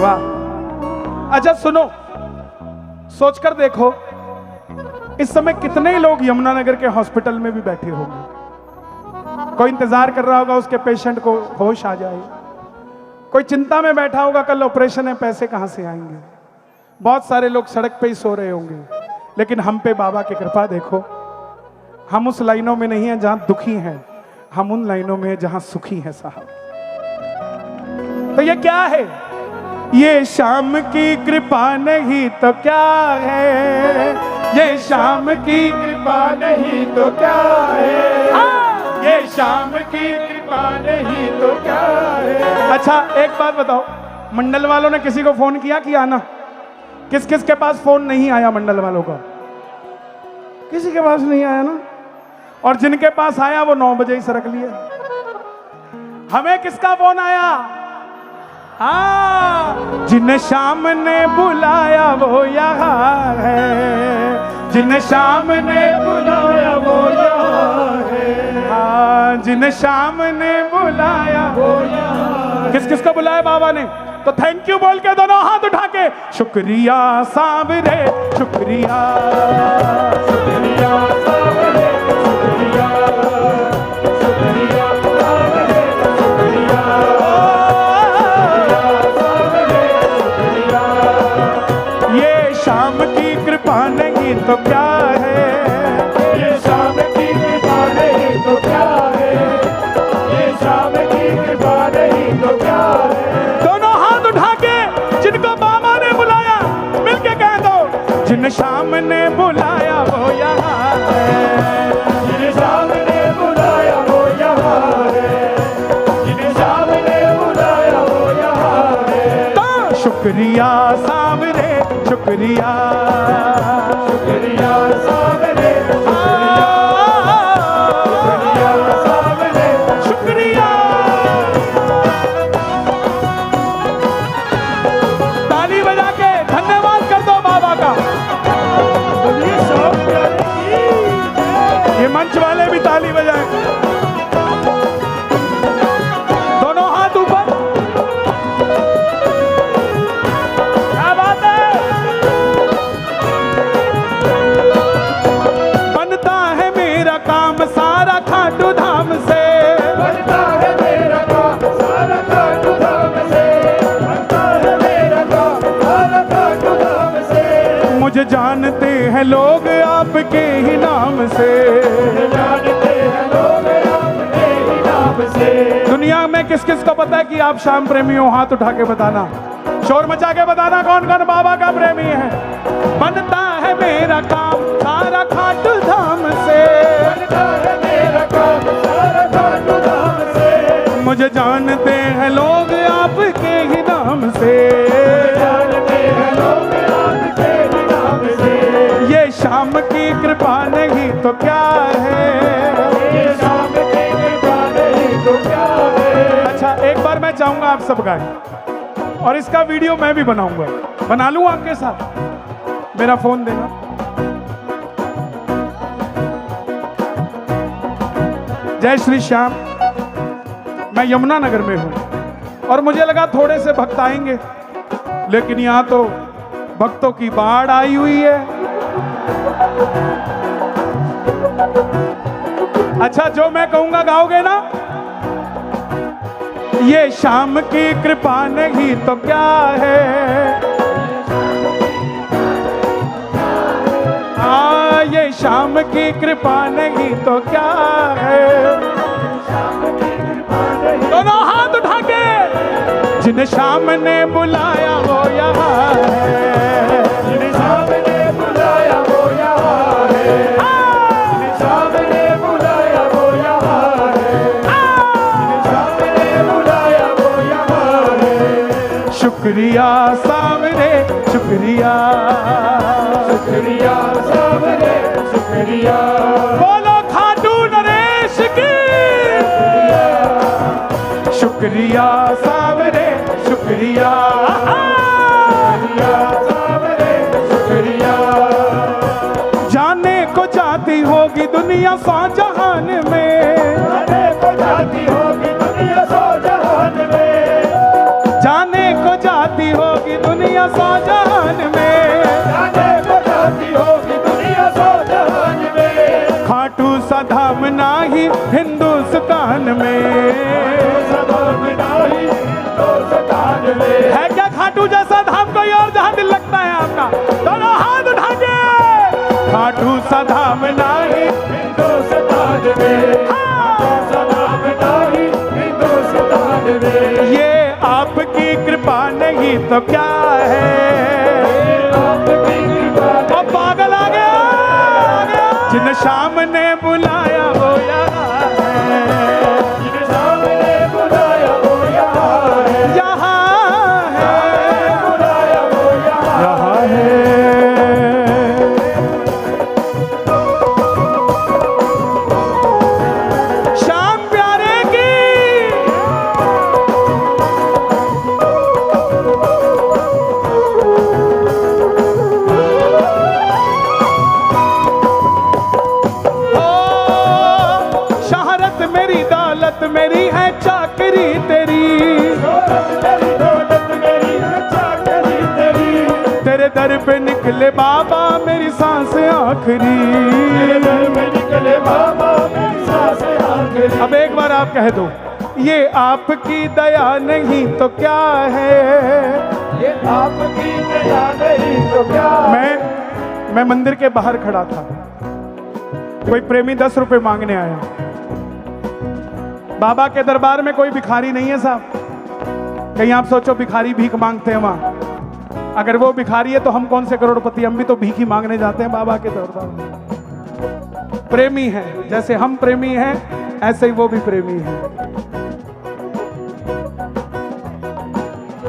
वाह। अच्छा सुनो, सोचकर देखो इस समय कितने लोग यमुनानगर के हॉस्पिटल में भी बैठे होंगे। कोई इंतजार कर रहा होगा उसके पेशेंट को होश आ जाए, कोई चिंता में बैठा होगा कल ऑपरेशन है, पैसे कहां से आएंगे। बहुत सारे लोग सड़क पे ही सो रहे होंगे, लेकिन हम पे बाबा की कृपा देखो, हम उस लाइनों में नहीं है जहां दुखी हैं, हम उन लाइनों में हैं जहां सुखी हैं साहब। तो ये क्या है? ये शाम की कृपा नहीं तो क्या है, ये शाम की कृपा नहीं तो क्या है, ये शाम की कृपा नहीं तो क्या है। अच्छा एक बात बताओ, मंडल वालों ने किसी को फोन किया कि आना? किस किस के पास फोन नहीं आया मंडल वालों का? किसी के पास नहीं आया ना। और जिनके पास आया वो 9 बजे ही सरक लिए। हमें किसका फोन आया? हाँ, जिन शाम ने बुलाया वो यहाँ है, जिन शाम ने बुलाया वो यहाँ है। हाँ, जिन शाम ने बुलाया वो यहाँ। किस किस को बुलाया बाबा ने? तो थैंक यू बोल के दोनों हाथ उठा के शुक्रिया साबरे, शुक्रिया शुक्रिया साबरे, शुक्रिया शुक्रिया साबरे, शुक्रिया साबरे, शुक्रिया। ये शाम की कृपा नहीं तो क्या है, ये शाम की कृपा नहीं तो क्या है, ये शाम की कृपा नहीं तो क्या है। जिनको बाबा ने बुलाया मिलके कह दो, जिन शाम ने बुलाया वो यहाँ है, जिन शाम ने बुलाया वो यहाँ है, जिन शाम ने बुलाया वो यहाँ है। तो शुक्रिया सामने, शुक्रिया शुक्रिया सामने, शुक्रिया सामने, शुक्रिया। ताली बजा के धन्यवाद कर दो बाबा का। ये मंच वाले भी ताली बजाएं, दोनों हाथ ऊपर। क्या बात है। बनता है मेरा काम सारा खाटू धाम से, बनता है मेरा काम सारा खाटू धाम से, बनता है मेरा काम सारा खाटू धाम से। मुझे जानते हैं लोग आपके ही नाम से, जानते हैं लोग आपके ही नाम से। दुनिया में किस किस को पता है कि आप श्याम प्रेमी हो? हाथ उठा के बताना, शोर मचा के बताना कौन कौन बाबा का प्रेमी है। बनता है मेरा काम सारा खाटू धाम से, बनता है मेरा काम सारा खाटू धाम से। मुझे जानते हैं लोग आपके ही नाम से, जानते हैं लोग आपके ही नाम से। ये शाम की कृपा नहीं तो क्या है, ये शाम की कृपा नहीं तो क्या है। अच्छा एक बार मैं चाहूंगा आप सब गाएं, और इसका वीडियो मैं भी बनाऊंगा, बना लूं आपके साथ। मेरा फोन देना। जय श्री श्याम। मैं यमुनानगर में हूं और मुझे लगा थोड़े से भक्त आएंगे, लेकिन यहां तो भक्तों की बाढ़ आई हुई है। अच्छा जो मैं कहूंगा गाओगे ना? ये शाम की कृपा नहीं तो क्या है, ये शाम की कृपा नहीं तो क्या है। दोनों हाथ उठा के, जिन शाम ने बुलाया वो यहाँ है, जिन शाम ने बुलाया वो यहाँ है, जिन शाम ने बुलाया वो यहाँ है, जिन शाम ने बुलाया वो यहाँ है। शुक्रिया सामने, शुक्रिया शुक्रिया सामने, शुक्रिया। बोलो खाटू नरेश की, शुक्रिया सामने, शुक्रिया सामने, शुक्रिया। जाने को जाती होगी दुनिया सौ जहान में, जाने को जाती होगी दुनिया सौ जहान में, जाने को जाती होगी हिंदुस्तान में। है क्या खाटू जैसा धाम कोई और जहां दिल लगता है आपका? दोनों हाथ उठा के खाटू सा धाम नहीं हिंदुस्तान में। ये आपकी कृपा नहीं तो क्या है? अब पागल आ गया, जिन शाम ने बुलाया वो यहाँ है, जिन शाम ने बुलाया वो यहाँ है, यहाँ है, बुलाया वो यहाँ है। शाम प्यारे की मेरी है चाकरी तेरी, तेरे दर पे निकले बाबा मेरी सांस आखिरी। अब एक बार आप कह दो, ये आपकी दया नहीं तो क्या है? ये आपकी दया नहीं तो क्या? मैं मंदिर के बाहर खड़ा था, कोई प्रेमी 10 रुपए मांगने आया। बाबा के दरबार में कोई भिखारी नहीं है साहब। कहीं आप सोचो भिखारी भीख मांगते हैं वहां, अगर वो भिखारी है तो हम कौन से करोड़पति? हम भी तो भीख ही मांगने जाते हैं बाबा के दरबार में। प्रेमी है, जैसे हम प्रेमी हैं ऐसे ही वो भी प्रेमी है।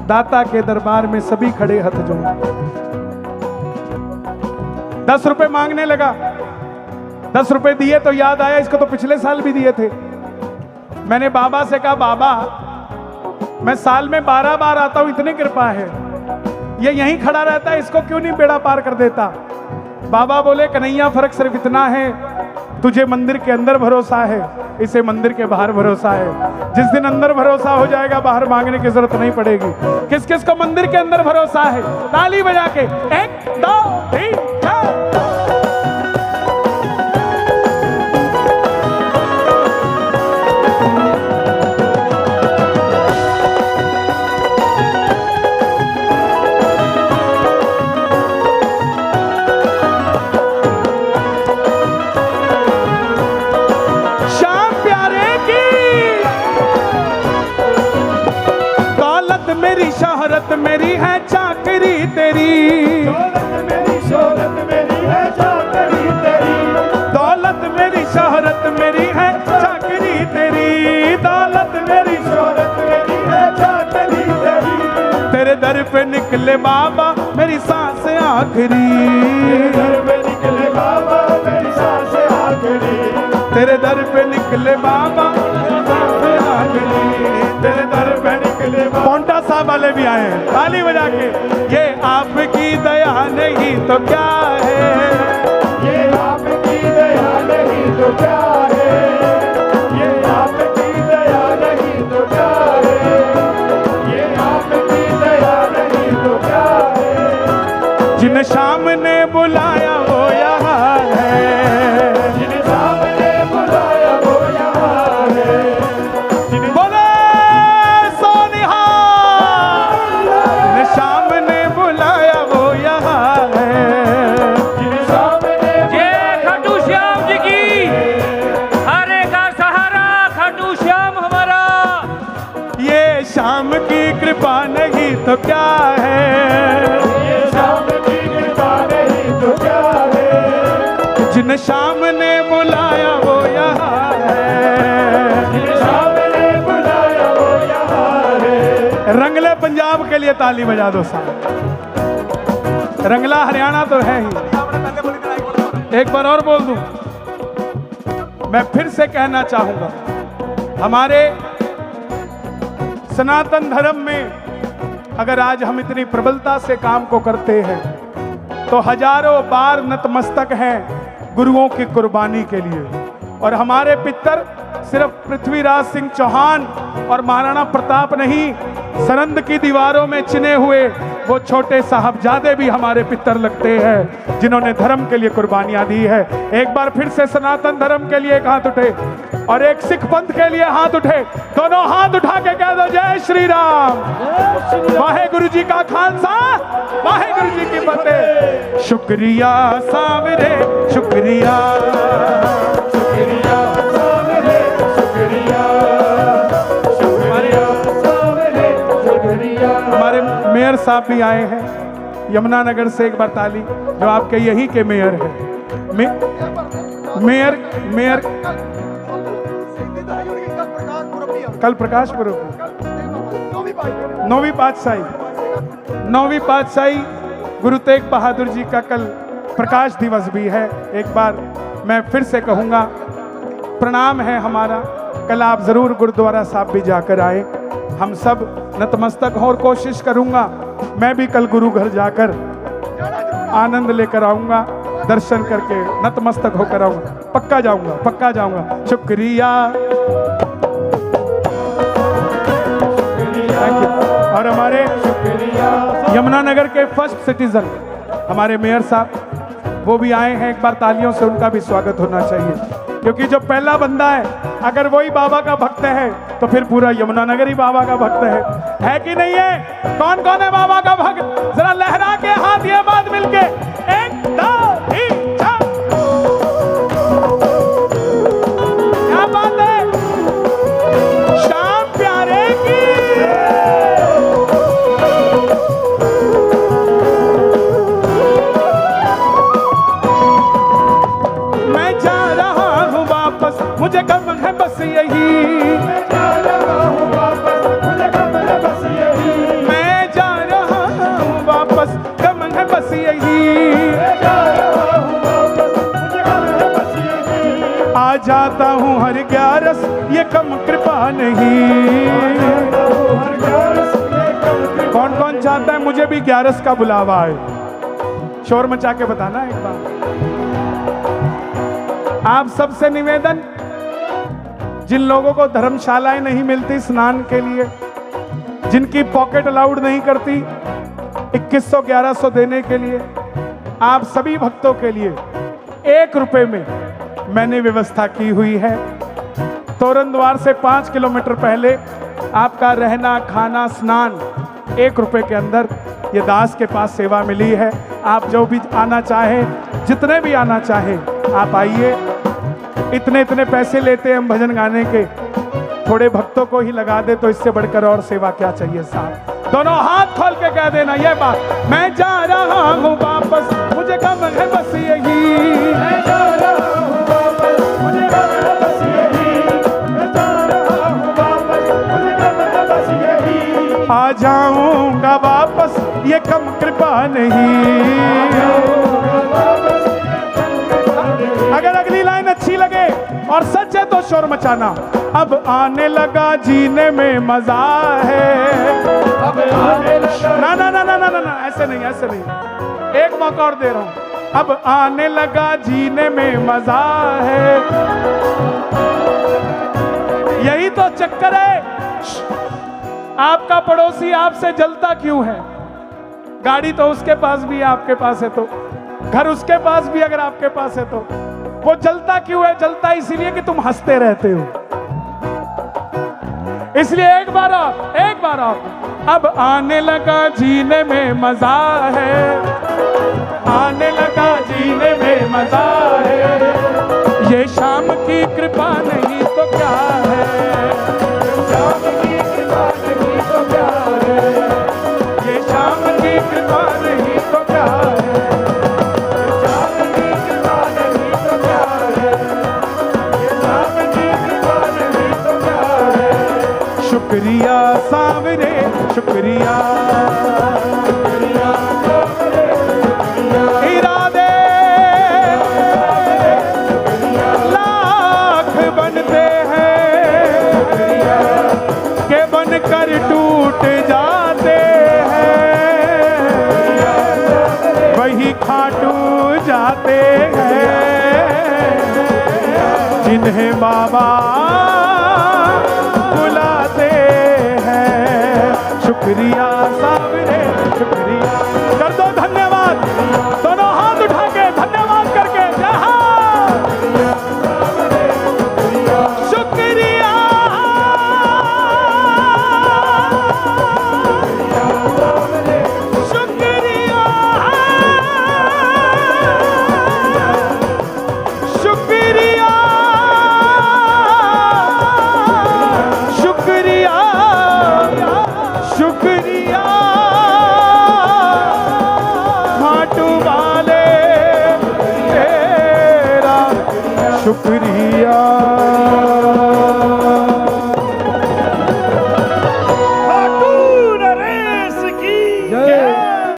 दाता के दरबार में सभी खड़े हथ जोड़। 10 रुपए मांगने लगा, 10 रुपए दिए तो याद आया इसको तो पिछले साल भी दिए थे। मैंने बाबा से कहा, बाबा मैं साल में 12 बार आता हूं, इतनी कृपा है, ये यहीं खड़ा रहता है, इसको क्यों नहीं बेड़ा पार कर देता? बाबा बोले, कन्हैया फर्क सिर्फ इतना है, तुझे मंदिर के अंदर भरोसा है, इसे मंदिर के बाहर भरोसा है। जिस दिन अंदर भरोसा हो जाएगा बाहर मांगने की जरूरत नहीं पड़ेगी। किस किस को मंदिर के अंदर भरोसा है? ताली बजा के 1 2 3 4। शोहरत मेरी है चाकरी तेरी, दौलत मेरी शोहरत मेरी है चाकरी तेरी, दौलत मेरी शोहरत मेरी है चाकरी तेरी, दौलत मेरी शोहरत मेरी है चाकरी तेरी। तेरे दर पे निकले बाबा मेरी सांस आखिरी, तेरे दर पे निकले बाबा मेरी सांस आखिरी, तेरे दर पे निकले बाबा मेरी सांस आखिरी, तेरे दर पे निकले। पौंटा साहब वाले भी आए हैं, ताली बजा के। ये आपकी दया नहीं तो क्या है? ये आपकी दया नहीं तो क्या है? ये आपकी दया नहीं तो क्या है? ये आपकी दया नहीं तो क्या है? जिन शाम ने बुलाया वो यहाँ है, जिन शाम ने बुलाया वो यहाँ है, बोले सोनिहा, जिन शाम ने बुलाया वो यहाँ है, जिन शाम ने। जय खाटू श्याम जी की, हरे का सहारा खाटू श्याम हमारा। ये शाम की कृपा नहीं तो क्या है? ये शाम की कृपा नहीं तो क्या है? जिन शाम ने बुलाया वो यहाँ है, जिन शाम ने बुलाया वो यहाँ है। रंगले पंजाब के लिए ताली बजा दो साहब। रंगला हरियाणा तो है ही। एक बार और बोल दूं, मैं फिर से कहना चाहूंगा, हमारे सनातन धर्म में अगर आज हम इतनी प्रबलता से काम को करते हैं तो हजारों बार नतमस्तक हैं गुरुओं की कुर्बानी के लिए। और हमारे पितर सिर्फ पृथ्वीराज सिंह चौहान और महाराणा प्रताप नहीं, सरंद की दीवारों में चिने हुए वो छोटे साहबजादे भी हमारे पितर लगते हैं, जिन्होंने धर्म के लिए कुर्बानियां दी है। एक बार फिर से सनातन धर्म के लिए एक हाथ उठे और एक सिख पंथ के लिए हाथ उठे। दोनों हाथ उठा के कह दो जय श्री राम। वाहेगुरु जी का खालसा, वाहेगुरु जी की फतेह। शुक्रिया सावरे, शुक्रिया शुक्रिया सावरे, शुक्रिया शुक्रिया सावरे, शुक्रिया। हमारे मेयर साहब भी आए हैं यमुनानगर से, एक बार ताली, जो आपके यही के मेयर हैं। मेयर कल प्रकाश पुरब, 9वीं पातशाही गुरु तेग बहादुर जी का कल प्रकाश दिवस भी है। एक बार मैं फिर से कहूँगा, प्रणाम है हमारा। कल आप ज़रूर गुरुद्वारा साहब भी जाकर आए, हम सब नतमस्तक हो, और कोशिश करूँगा मैं भी कल गुरु घर जाकर आनंद लेकर आऊँगा, दर्शन करके नतमस्तक होकर आऊँगा। पक्का जाऊँगा, पक्का जाऊँगा। शुक्रिया। और हमारे यमुनानगर के फर्स्ट सिटीजन हमारे मेयर साहब, वो भी आए हैं। एक बार तालियों से उनका भी स्वागत होना चाहिए, क्योंकि जो पहला बंदा है अगर वही बाबा का भक्त है तो फिर पूरा यमुनानगर ही बाबा का भक्त है कि नहीं है? कौन कौन है बाबा का भक्त? जरा लहरा के हाथ ये बात मिलके, 1 2 3 4। क्या बात है? श्याम प्यारे की। मैं जा रहा हूँ वापस, मुझे गम है बस यही। मैं जा रहा हूँ वापस, मुझे गम है बस यही। मैं जा रहा हूँ वापस, गम है बस यही। मैं जा रहा हूँ वापस, मुझे गम है बस यही। आ जाता हूँ हर ग्यारस, ये कम कृपा नहीं। कौन कौन चाहता है मुझे भी ग्यारस का बुलावा आए? शोर मचा के बताना एक बार। आप सबसे निवेदन, जिन लोगों को धर्मशालाएं नहीं मिलती स्नान के लिए, जिनकी पॉकेट अलाउड नहीं करती 2100-1100 देने के लिए, आप सभी भक्तों के लिए 1 रुपए में मैंने व्यवस्था की हुई है। तोरण द्वार से 5 किलोमीटर पहले आपका रहना, खाना, स्नान 1 रुपए के अंदर। ये दास के पास सेवा मिली है। आप जो भी आना चाहे, जितने भी आना चाहे आप आइए। इतने इतने पैसे लेते हैं हम भजन गाने के, थोड़े भक्तों को ही लगा दे तो इससे बढ़कर और सेवा क्या चाहिए साहब? दोनों हाथ खोल के कह देना ये बात। मैं जा रहा हूँ वापस, मुझे गम है बस यही। मैं जा रहा हूँ वापस, मुझे गम है बस यही। मैं जा रहा हूँ वापस, मुझे गम है बस यही। आ जाऊंगा वापस, ये कम कृपा नहीं। अगर अगली लाइन अच्छी लगे और सच है तो शोर मचाना। अब आने लगा जीने में मजा है। अब आने लगा। ना ना ना ना ना ना, ऐसे नहीं, ऐसे नहीं। एक मौका और दे रहा हूं। अब आने लगा जीने में मजा है। यही तो चक्कर है। आपका पड़ोसी आपसे जलता क्यों है? गाड़ी तो उसके पास भी है, आपके पास है तो। घर उसके पास भी अगर आपके पास है तो। वो जलता क्यों है? जलता इसीलिए कि तुम हंसते रहते हो। इसलिए एक बार और। अब आने लगा जीने में मजा है। आने लगा जीने में मजा है। ये शाम की कृपा नहीं तो क्या है? शाम की कृपा नहीं तो क्या है? ये शाम की कृपा नहीं तो क्या है? शुक्रिया सावरे, शुक्रिया इरादे लाख बनते हैं के बनकर टूट जाते हैं, वही खाटू जाते हैं जिन्हें बाबा बुलाते हैं। शुक्रिया।